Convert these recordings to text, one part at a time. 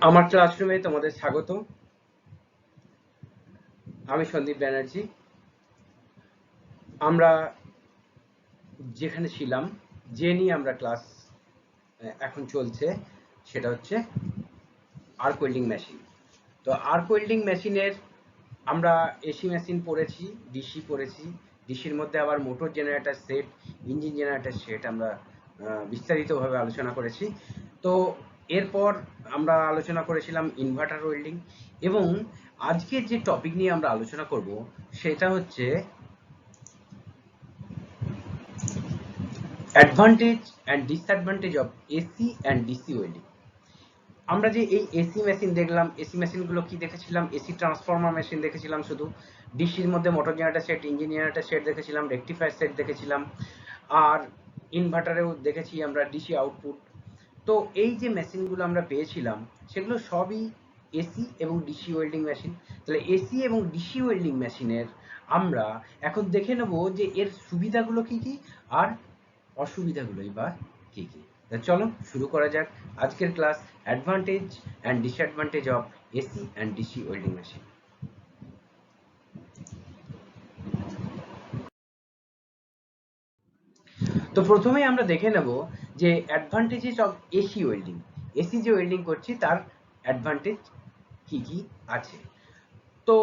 আমার ক্লাসরুমে তোমাদের স্বাগত। আমি সন্দীপ ব্যানার্জি। আমরা যেখানে ছিলাম, যে নিয়ে আমরা ক্লাস এখন চলছে, সেটা হচ্ছে আর্ক ওয়েল্ডিং মেশিন। তো আর্ক ওয়েল্ডিং মেশিনের আমরা এসি মেশিন পড়েছি, ডিসি পড়েছি। ডিসির মধ্যে আবার motor generator set, engine generator set আমরা বিস্তারিতভাবে আলোচনা করেছি। তো এরপর আমরা আলোচনা করেছিলাম ইনভার্টার ওয়েল্ডিং, এবং আজকে যে টপিক নিয়ে আমরা আলোচনা করব সেটা হচ্ছে advantage and disadvantage of AC and DC welding. আমরা যে এই এসি মেশিন দেখলাম, এসি মেশিনগুলো কি দেখেছিলাম? এসি ট্রান্সফরমার মেশিন দেখেছিলাম শুধু। ডিসির মধ্যে motor generator set, engine generator set দেখেছিলাম, রেকটিফায়ার সেট দেখেছিলাম, আর ইনভার্টারেও দেখেছি আমরা ডিসি আউটপুট। তো এই যে মেশিনগুলো আমরা পেয়েছিলাম সেগুলো সবই এসি এবং ডিসি ওয়েল্ডিং মেশিন। তাহলে এসি এবং ডিসি ওয়েল্ডিং মেশিনের আমরা এখন দেখে নেব যে এর সুবিধাগুলো কি কি আর অসুবিধাগুলোই বা কি কি। চলো শুরু করা যাক আজকের class, advantage and disadvantage of AC and DC welding machine. তো প্রথমেই আমরা দেখে নেব যে advantages of AC welding. AC যে ওয়েল্ডিং করছি তার অ্যাডভান্টেজ কি কি আছে। তো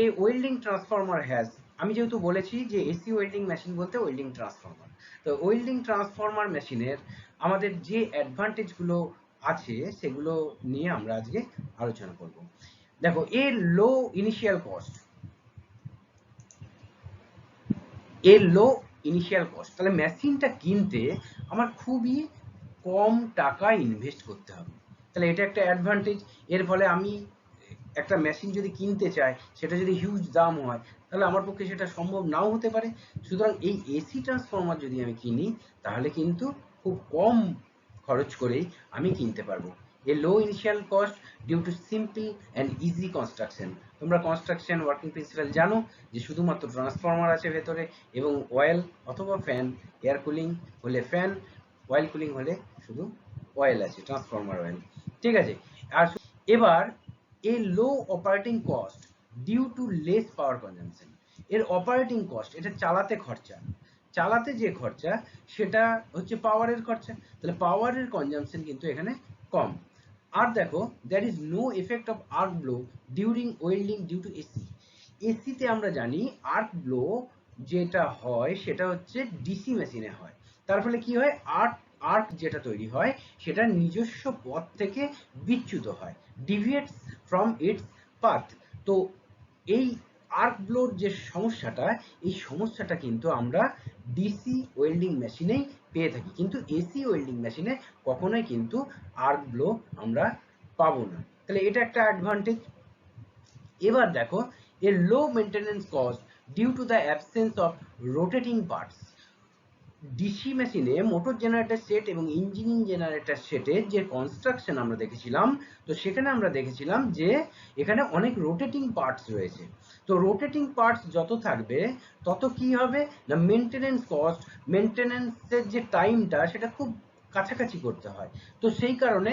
এ ওয়েল্ডিং ট্রান্সফরমার হ্যাজ, আমি যেহেতু বলেছি যে এসি ওয়েল্ডিং মেশিন বলতে ওয়েল্ডিং ট্রান্সফরমার, তো ওয়েল্ডিং ট্রান্সফরমার মেশিনের আমাদের যে অ্যাডভান্টেজগুলো আছে সেগুলো নিয়ে আমরা আজকে আলোচনা করব। দেখো, এর লো ইনিশিয়াল কস্ট, তাহলে মেশিনটা কিনতে আমার খুবই কম টাকা ইনভেস্ট করতে হবে। তাহলে এটা একটা অ্যাডভান্টেজ। এর ফলে আমি একটা মেশিন যদি কিনতে চাই, সেটা যদি হিউজ দাম হয়, তাহলে আমার পক্ষে সেটা সম্ভব নাও হতে পারে। সুতরাং এই এসি ট্রান্সফরমার যদি আমি কিনি, তাহলে কিন্তু খুব কম খরচ করেই আমি কিনতে পারবো। A low initial cost due to simple and easy construction. তোমরা কনস্ট্রাকশন ওয়ার্কিং প্রিন্সিপাল জানো যে শুধুমাত্র ট্রান্সফরমার আছে ভেতরে, এবং অয়েল অথবা ফ্যান, এয়ার কুলিং হলে ফ্যান, অয়েল কুলিং হলে শুধু অয়েল আছে, ট্রান্সফরমার অয়েল। ঠিক আছে। আর এবার a low operating cost due to less power consumption. এর অপারেটিং কস্ট, এটা চালাতে যে খরচা সেটা হচ্ছে পাওয়ারের খরচা, তাহলে পাওয়ারের কনজাম্পশন কিন্তু এখানে কম। আর দেখো, there is no effect of arc blow during welding due to AC. এসিতে আমরা জানি আর্ক ব্লো যেটা হয় সেটা হচ্ছে ডিসি মেশিনে হয়। তার ফলে কি হয়, আর্ক যেটা তৈরি হয় সেটা নিজস্ব পথ থেকে বিচ্যুত হয়, ডিভিয়েটস ফ্রম ইটস পাথ। তো এই আর্ক ব্লোর যে সমস্যাটা, এই সমস্যাটা কিন্তু আমরা ডিসি ওয়েল্ডিং মেশিনেই পেয়ে থাকি, কিন্তু এসি ওয়েল্ডিং মেশিনে কখনোই কিন্তু আর্ক ব্লো আমরা পাবো না। তাহলে এটা একটা অ্যাডভান্টেজ। এবার দেখো, এর low maintenance cost due to the absence of rotating parts. DC মেশিনে মোটর জেনারেটর সেট এবং ইঞ্জিন জেনারেটর সেটের যে কনস্ট্রাকশন আমরা দেখেছিলাম, তো সেখানে আমরা দেখেছিলাম যে এখানে অনেক রোটেটিং পার্টস রয়েছে। তো রোটেটিং পার্টস যত থাকবে তত কি হবে না, মেনটেনেন্স কস্ট, মেনটেনেন্সের যে টাইমটা সেটা খুব কাছাকাছি করতে হয়। তো সেই কারণে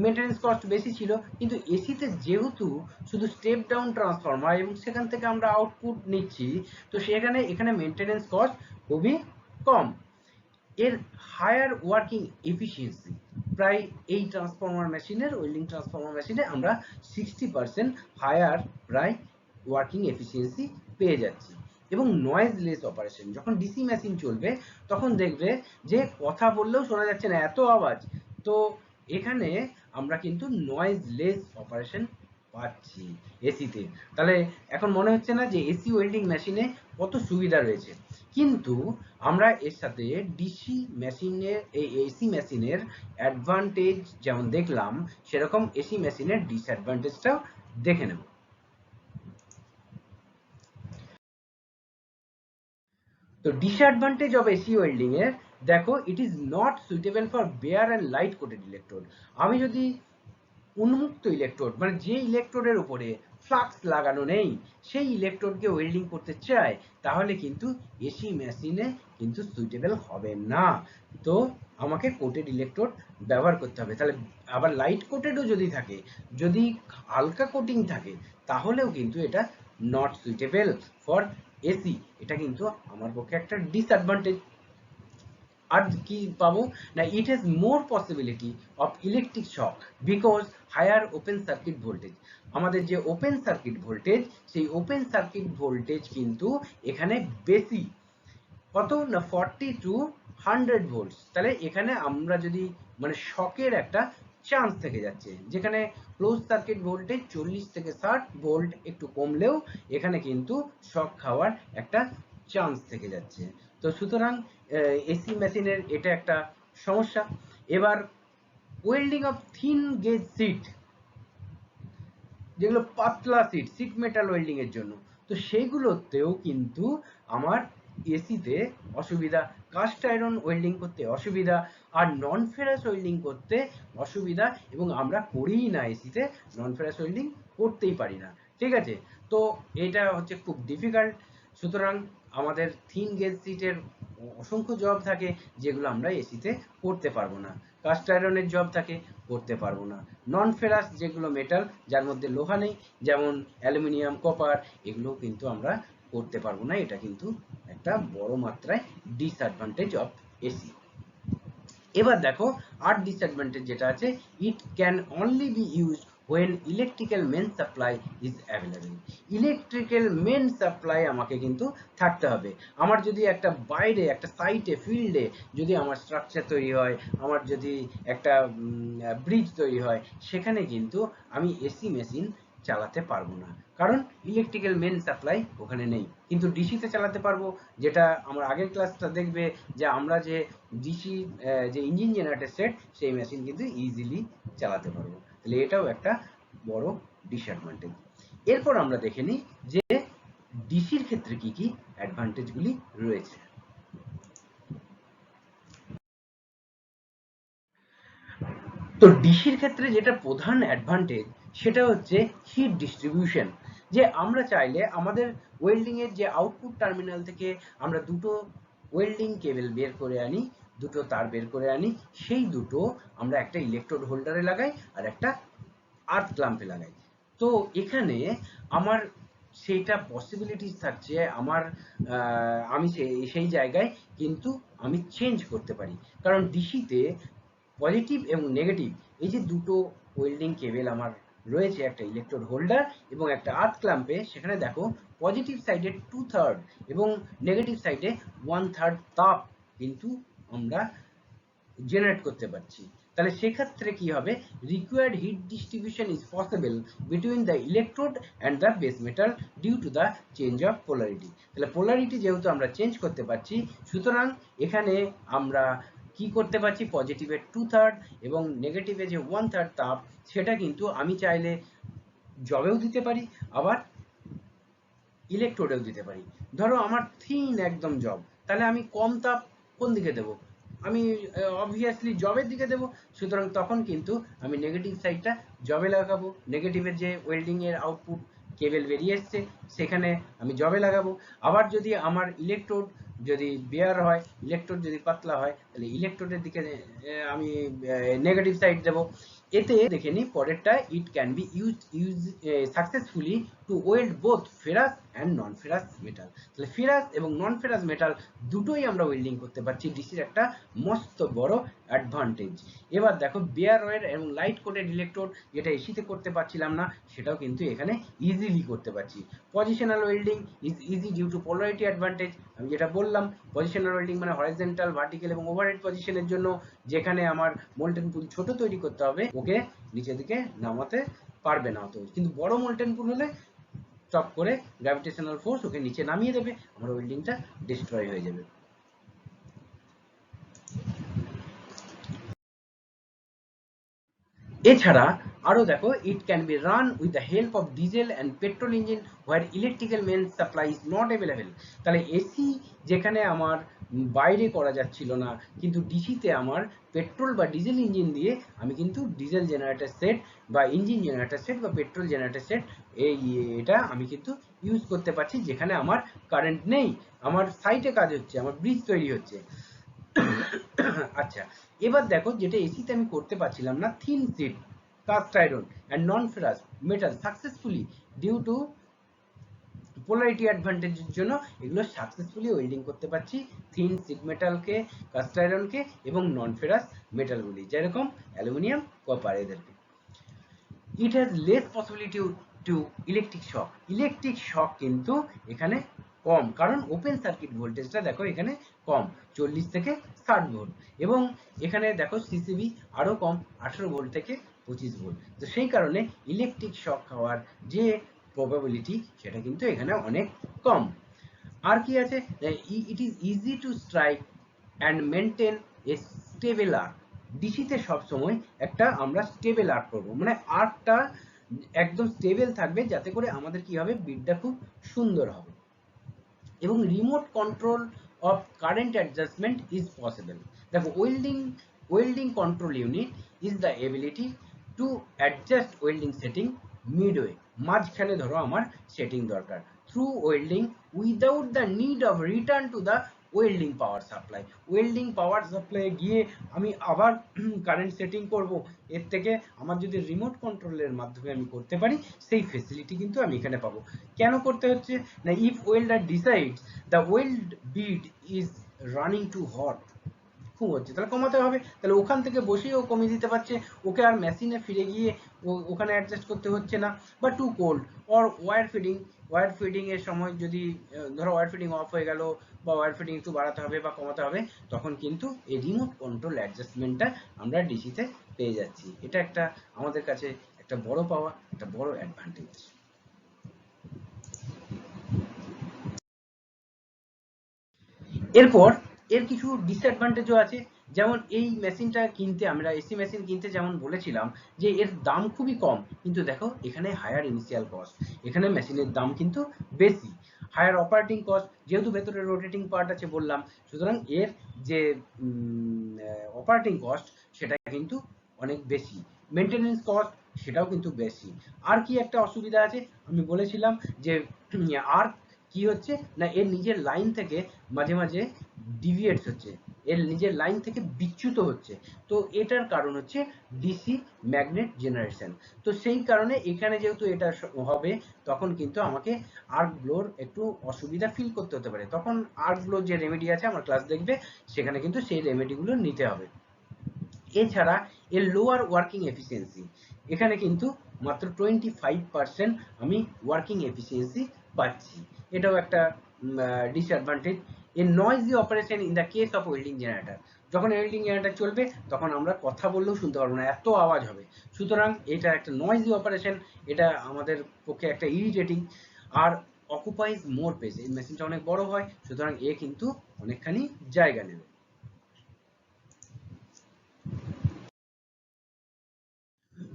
মেনটেনেন্স কস্ট বেশি ছিল। কিন্তু এসিতে যেহেতু শুধু স্টেপ ডাউন ট্রান্সফরমার এবং সেখান থেকে আমরা আউটপুট নিচ্ছি, তো সেখানে এখানে মেনটেনেন্স কস্ট খুবই কম। এর হায়ার ওয়ার্কিং এফিসিয়েন্সি, প্রায় এই ট্রান্সফরমার মেশিনের, ওয়েল্ডিং ট্রান্সফরমার মেশিনে আমরা 60% হায়ার প্রায় ওয়ার্কিং এফিসিয়েন্সি পেয়ে যাচ্ছি। এবং নয়েজলেস অপারেশন, যখন ডিসি মেশিন চলবে তখন দেখবে যে কথা বললেও শোনা যাচ্ছে না, এত আওয়াজ। তো এখানে আমরা কিন্তু নয়েজলেস অপারেশন পাচ্ছি এসিতে। তাহলে এখন মনে হচ্ছে না যে এসি ওয়েল্ডিং মেশিনে কত সুবিধা রয়েছে, কিন্তু আমরা এর সাথে ডিসি মেশিনের, এই এসি মেশিনের অ্যাডভান্টেজ যেমন দেখলাম, সেরকম এসি মেশিনের ডিসঅ্যাডভান্টেজটাও দেখে নেব। তো ডিসঅ্যাডভান্টেজ অফ এসি ওয়েল্ডিং এর, দেখো, it is not suitable for bare and light coated electrode. আমি যদি উন্মুক্ত ইলেকট্রোড, মানে যে ইলেকট্রোডের উপরে ফ্লাক্স লাগানো নেই, সেই ইলেকট্রোডকে ওয়েল্ডিং করতে চায়, তাহলে কিন্তু এসি মেশিনে কিন্তু সুইটেবল হবে না। তো আমাকে কোটেড ইলেকট্রোড ব্যবহার করতে হবে। তাহলে আবার লাইট কোটেডও যদি থাকে, যদি হালকা কোটিং থাকে, তাহলেও কিন্তু এটা নট সুইটেবল ফর এসি। এটা কিন্তু আমার পক্ষে একটা ডিসঅ্যাডভান্টেজ। আর কি পাবো না, it has more possibility of electric shock because higher open circuit voltage. আমাদের যে ওপেন সার্কিট ভোল্টেজ, সেই ওপেন সার্কিট ভোল্টেজ কিন্তু এখানে বেশি। কত না 40 to 100 ভোল্টস। তাহলে এখানে আমরা যদি মানে শকের একটা চান্স থেকে যাচ্ছে, যেখানে ক্লোজ সার্কিট ভোল্টেজ 40 থেকে 60 ভোল্ট একটু কমলেও এখানে কিন্তু শক খাওয়ার একটা চান্স থেকে যাচ্ছে। তো সুতরাং এসি মেশিনের এটা একটা সমস্যা। এবার welding of thin gauge sheet, যেগুলো পাতলা সিট মেটাল ওয়েল্ডিং এর জন্য, তো সেগুলোতেও কিন্তু আমার এসিতে অসুবিধা, কাস্ট আয়রন ওয়েল্ডিং করতে অসুবিধা, আর নন ফেরাস ওয়েল্ডিং করতে অসুবিধা, এবং আমরা করিই না এসিতে, নন ফেরাস ওয়েল্ডিং করতেই পারি না। ঠিক আছে, তো এটা হচ্ছে খুব ডিফিকাল্ট। সুতরাং আমাদের থিন গেজ সিটের অসংখ্য জব থাকে যেগুলো আমরা এসিতে করতে পারবো না। কাস্ট আয়রনের জব থাকে, করতে পারবো না। নন ফেরাস যেগুলো মেটাল, যার মধ্যে লোহা নেই, যেমন অ্যালুমিনিয়াম, কপার, এগুলোও কিন্তু আমরা করতে পারবো না। এটা কিন্তু একটা বড় মাত্রায় ডিসঅ্যাডভান্টেজ অফ এসি। এবার দেখো আর ডিসঅ্যাডভান্টেজ যেটা আছে, it can only be used when electrical main supply is available। Electrical main supply আমাকে কিন্তু থাকতে হবে। আমার যদি একটা বাইরে একটা সাইটে ফিল্ডে যদি আমার স্ট্রাকচার তৈরি হয়, আমার যদি একটা ব্রিজ তৈরি হয়, সেখানে কিন্তু আমি এসি মেশিন চালাতে পারবো না, কারণ ইলেকট্রিক্যাল মেন সাপ্লাই ওখানে নেই। কিন্তু ডিসিতে চালাতে পারবো, যেটা আমার আগের ক্লাসটা দেখবে যে আমরা যে ডিসি যে ইঞ্জিন জেনারেটর সেট, সেই মেশিন কিন্তু ইজিলি চালাতে পারবো। তাহলে এটাও একটা বড় ডিসঅ্যাডভান্টেজ। এরপর আমরা দেখে নিই যে ডিসির ক্ষেত্রে কি কি অ্যাডভান্টেজগুলি রয়েছে। তো ডিসির ক্ষেত্রে যেটা প্রধান অ্যাডভান্টেজ, সেটা হচ্ছে হিট ডিস্ট্রিবিউশন। যে আমরা চাইলে আমাদের ওয়েল্ডিং এর যে আউটপুট টার্মিনাল থেকে আমরা দুটো ওয়েল্ডিং কেবল বের করে আনি, দুটো তার বের করে আনি, সেই দুটো আমরা একটা ইলেকট্রোড হোল্ডারে লাগাই আর একটা আর্থ ক্ল্যাম্পে লাগাই। তো এখানে আমার সেইটা পসিবিলিটিস থাকছে, আমার আমি সেই জায়গায় কিন্তু আমি চেঞ্জ করতে পারি। কারণ ডিসিতে পজিটিভ এবং নেগেটিভ, এই যে দুটো ওয়েল্ডিং কেবল আমার রয়েছে, একটা ইলেকট্রোড হোল্ডার এবং একটা আর্থ ক্ল্যাম্পে, সেখানে দেখো পজিটিভ সাইডে 2/3 এবং নেগেটিভ সাইডে 1/3 তাপ কিন্তু আমরা জেনারেট করতে পারছি। তাহলে সেক্ষেত্রে কি হবে, required heat distribution is possible between the electrode and the base metal due to the change of polarity. তাহলে পোলারিটি যেহেতু আমরা চেঞ্জ করতে পারছি, সুতরাং এখানে আমরা কি করতে পারছি, পজিটিভের 2/3 এবং নেগেটিভে যে 1/3 তাপ, সেটা কিন্তু আমি চাইলে জবেও দিতে পারি, আবার ইলেকট্রোডেও দিতে পারি। ধরো আমার থিন একদম জব, তাহলে আমি কম তাপ কোন দিকে দেবো, আমি অবভিয়াসলি জবের দিকে দেবো। সুতরাং তখন কিন্তু আমি নেগেটিভ সাইডটা জবে লাগাবো, নেগেটিভের যে ওয়েল্ডিং এর আউটপুট কেবল বেরিয়ে এসছে সেখানে আমি জবে লাগাবো। আবার যদি আমার ইলেকট্রোড যদি বেয়ার হয়, ইলেকট্রোড যদি পাতলা হয়, তাহলে ইলেকট্রোডের দিকে আমি নেগেটিভ সাইড দেবো। এতে দেখে নিই পরেরটা, it can be use successfully to weld both ferrous and non ferrous metal. তাহলে ফেরাস এবং নন ফেরাস মেটাল দুটোই আমরা ওয়েল্ডিং করতে পারছি, ডিসির একটা মস্ত বড় অ্যাডভান্টেজ। এবার দেখো বেয়ার ওয়্যার এবং লাইট কোটেড ইলেকট্রোড, যেটা এসিতে করতে পারছিলাম না, সেটাও কিন্তু এখানে ইজিলি করতে পারছি। Positional welding is easy due to polarity advantage. আমি যেটা বললাম, পজিশনাল ওয়েল্ডিং মানে হরাইজন্টাল, ভার্টিক্যাল এবং ওভারহেড পজিশনের জন্য, যেখানে আমার মোল্টেন পুল ছোট তৈরি করতে হবে, ওকে নিচের দিকে নামাতে পারবে না অত। কিন্তু বড় মোল্টেন পুল হলে টপ করে গ্র্যাভিটেশনাল ফোর্স ওকে নিচে নামিয়ে দেবে, আমার ওয়েল্ডিংটা ডিস্ট্রয় হয়ে যাবে। এছাড়া আরো দেখো, it can be run with the help of diesel and petrol engine where electrical main supply is not available. তাহলে এসি যেখানে আমার বাইরে করা যাচ্ছিল না, কিন্তু ডিসিতে আমার পেট্রোল বা ডিজেল ইঞ্জিন দিয়ে আমি কিন্তু ডিজেল জেনারেটর সেট বা ইঞ্জিন জেনারেটর সেট বা পেট্রোল জেনারেটর সেট এটা আমি কিন্তু ইউজ করতে পারছি, যেখানে আমার কারেন্ট নেই, আমার সাইটে কাজ হচ্ছে, আমার ব্রিজ তৈরি হচ্ছে। আচ্ছা, এবার দেখো যেটা এসিতে আমি করতে পারছিলাম না, thin sheet cast iron and non ferrous metal successfully due to polarity অ্যাডভান্টেজের জন্য এগুলো সাকসেসফুলি ওয়েল্ডিং করতে পারছি থিন শিট মেটালকে, কাস্ট আয়রনকে এবং নন ফেরাস মেটালগুলি, যেরকম অ্যালুমিনিয়াম, কপার এদেরকে। It has less possibility to electric shock. Electric shock কিন্তু এখানে কম, কারণ ওপেন সার্কিট ভোল্টেজটা দেখো এখানে কম, 40 থেকে 60 ভোল্ট, এবং এখানে দেখো সিসিবি আরো কম, 18 ভোল্ট থেকে 25 ভোল্ট। তো সেই কারণে ইলেকট্রিক শক খাওয়ার যে প্রবাবিলিটি সেটা কিন্তু এখানে অনেক কম। আর কি আছে, it is easy to strike and maintain a stable arc. ডিসিতে সবসময় একটা আমরা স্টেবল আর্ক করবো, মানে আর্কটা একদম স্টেবল থাকবে, যাতে করে আমাদের কি হবে, বিটটা খুব সুন্দর হবে। এবং remote control of current adjustment is possible. দেখো welding control unit is the ability to adjust welding setting midway, মাঝখানে ধরো আমার সেটিং দরকার, through welding without the need of return to the welding power supply. Welding power supply গিয়ে আমি আবার current setting করব, এর থেকে আমার যদি রিমোট কন্ট্রোলের মাধ্যমে আমি করতে পারি, সেই ফেসিলিটি কিন্তু আমি এখানে পাবো। কেন করতে হচ্ছে না, if welder decides the weld bead is running too hot, খুব হচ্ছে, তাহলে কমাতে হবে, তাহলে ওখান থেকে বসেই ও কমিয়ে দিতে পারছে, ওকে আর মেশিনে ফিরে গিয়ে ওখানে অ্যাডজাস্ট করতে হচ্ছে না। বা too cold or wire feeding এর সময় যদি ধরো ওয়্যার ফিডিং অফ হয়ে গেল, বা ওয়্যার ফিডিং একটু বাড়াতে হবে বা কমাতে হবে, তখন কিন্তু এই রিমোট কন্ট্রোল অ্যাডজাস্টমেন্টটা আমরা ডিসিতে পেয়ে যাচ্ছি। এটা একটা আমাদের কাছে একটা বড় পাওয়া, একটা বড় অ্যাডভান্টেজ। এরপর এর কিছু ডিসঅ্যাডভান্টেজও আছে, যেমন এই মেশিনটা কিনতে, আমরা এসি মেশিন কিনতে যেমন বলেছিলাম যে এর দাম খুবই কম, কিন্তু দেখো এখানে হায়ার ইনিশিয়াল কস্ট, এখানে মেশিনের দাম কিন্তু বেশি, হায়ার অপারেটিং কস্ট, যেহেতু ভেতরে রোটেটিং পার্ট আছে বললাম, সুতরাং এর যে অপারেটিং কস্ট সেটা কিন্তু অনেক বেশি, মেনটেনেন্স কস্ট সেটাও কিন্তু বেশি। আর কি একটা অসুবিধা আছে, আমি বলেছিলাম যে আর কি হচ্ছে না, এর নিজের লাইন থেকে মাঝে মাঝে ডিভিয়েটস হচ্ছে, এর নিজের লাইন থেকে বিচ্যুত হচ্ছে। তো এটার কারণ হচ্ছে ডিসি ম্যাগনেট জেনারেশন। তো সেই কারণে এখানে যেহেতু এটা হবে, তখন কিন্তু আমাকে আর্ক ব্লোর একটু অসুবিধা ফিল করতে হতে পারে, তখন আর্ক ব্লোর যে রেমেডি আছে আমার ক্লাস দেখবে, সেখানে কিন্তু সেই রেমেডিগুলো নিতে হবে। এছাড়া এর লোয়ার ওয়ার্কিং এফিসিয়েন্সি, এখানে কিন্তু মাত্র 25% আমি ওয়ার্কিং এফিসিয়েন্সি পাচ্ছি, এটাও একটা ডিসঅ্যাডভান্টেজ। এর noisy operation in the case of welding generator, যখন ওয়েল্ডিং জেনারেটর চলবে তখন আমরা কথা বললেও শুনতে পারবো না, এত আওয়াজ হবে, সুতরাং এটা একটা নয়েজি অপারেশন, এটা আমাদের পক্ষে একটা ইরিটেটিং। আর অকুপাইজ মোর স্পেস, এই মেশিনটা অনেক বড় হয়, সুতরাং এ কিন্তু অনেকখানি জায়গা নেবে।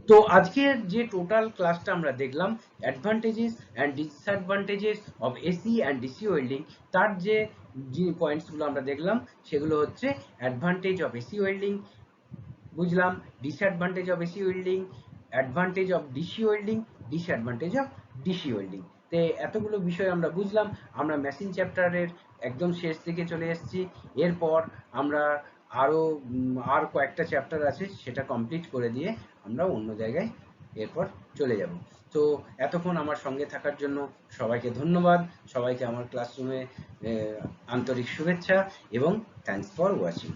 তো আজকের যে টোটাল ক্লাসটা আমরা দেখলাম, advantages and disadvantages of AC and DC welding, তার যে পয়েন্টসগুলো আমরা দেখলাম সেগুলো হচ্ছে অ্যাডভান্টেজ অফ এসি ওয়েল্ডিং বুঝলাম, disadvantage of AC welding, advantage of DC welding, disadvantage of DC welding. তো এতগুলো বিষয় আমরা বুঝলাম, আমরা মেশিন চ্যাপ্টারের একদম শেষ দিকে চলে এসেছি। এরপর আমরা আর কয়েকটা চ্যাপ্টার আছে, সেটা কমপ্লিট করে দিয়ে আমরা অন্য জায়গায় এরপর চলে যাব। তো এতক্ষণ আমার সঙ্গে থাকার জন্য সবাইকে ধন্যবাদ, সবাইকে আমার ক্লাসরুমে আন্তরিক শুভেচ্ছা এবং থ্যাঙ্কস ফর ওয়াচিং।